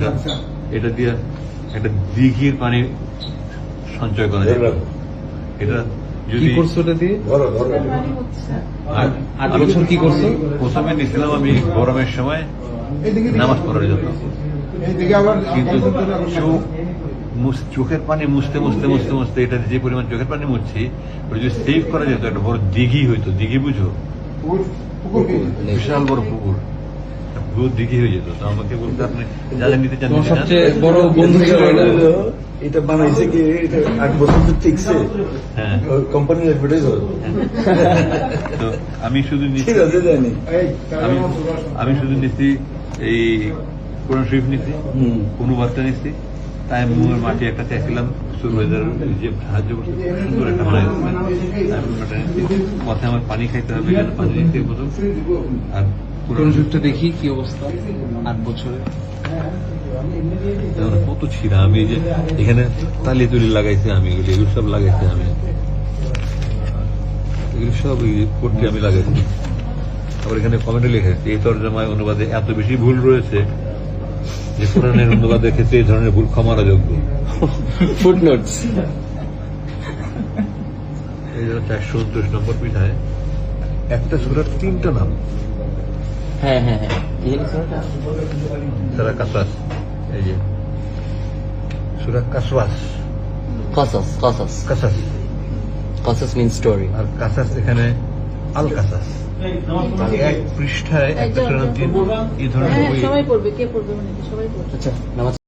গামছা এটা দিয়ে একটা দিঘির পানি সঞ্চয় করা যায়। এটা যদি করছো এটা দিয়ে আর 8 বছর কি করছো? প্রথমে নিয়েছিলাম আমি গরমের সময় নামাজ পড়ার জন্য, কিন্তু চোখের পানি মুছতে মুছতে মুছতে মুছতে এটা যে পরিমাণ চোখের পানি মুছছি ওটা যদি সেভ করা যেত, একটা বড় দিঘি হইতো। দিঘি বুঝো? বিশাল বড় পুকুর, পুরো দিঘি হয়ে যেত। তো আমাকে বলতে আপনি যাদের নিতে চান তোমার সবচেয়ে বড় বন্ধু ছিল এটা? এটা বানাইছে কি? এটা 8 বছর তো টিকছে। হ্যাঁ, কোম্পানির অ্যাডভার্টাইজার। তো আমি শুধু নিচ্ছি, আমি শুধু নিচ্ছি এই কোরআন শরীফ নিচ্ছি, অনুবাদটা নিচ্ছি, তাই মুয়ের মাটি একটা চাইছিলাম সুরবাইজার যে সাহায্য করছে, সুন্দর একটা বানাই পথে আমার পানি খাইতে হবে, পানি নিতে প্রথম। আর কোরআন শরীফটা দেখি কি অবস্থা 8 বছরে। কত ছিঁড়া, আমি যে এখানে তালি তুলি লাগাইছি, আমি এগুলো সব লাগাইছি, আমি এগুলো সব করতে আমি লাগাইছি। আবার এখানে কমেন্টে লিখেছি এই তর্জমায় অনুবাদে এত বেশি ভুল রয়েছে যে কোরআনের অনুবাদের ক্ষেত্রে এই ধরনের ভুল ক্ষমার যোগ্য। ফুটনোটস। এই জন্য 429 নম্বর পৃষ্ঠায় একটা সূরার 3টা নাম। হ্যাঁ হ্যাঁ হ্যাঁ, সূরা কাসাস, এই যে সূরা কাসওয়াস, Qasas means story. আর কাসাস এখানে আল কাসাস। এক পৃষ্ঠায় একটা সূরার নাম, এই ধরনের সবাই পড়বে, কে পড়বে মানে সবাই পড়বে। আচ্ছা, নামাজ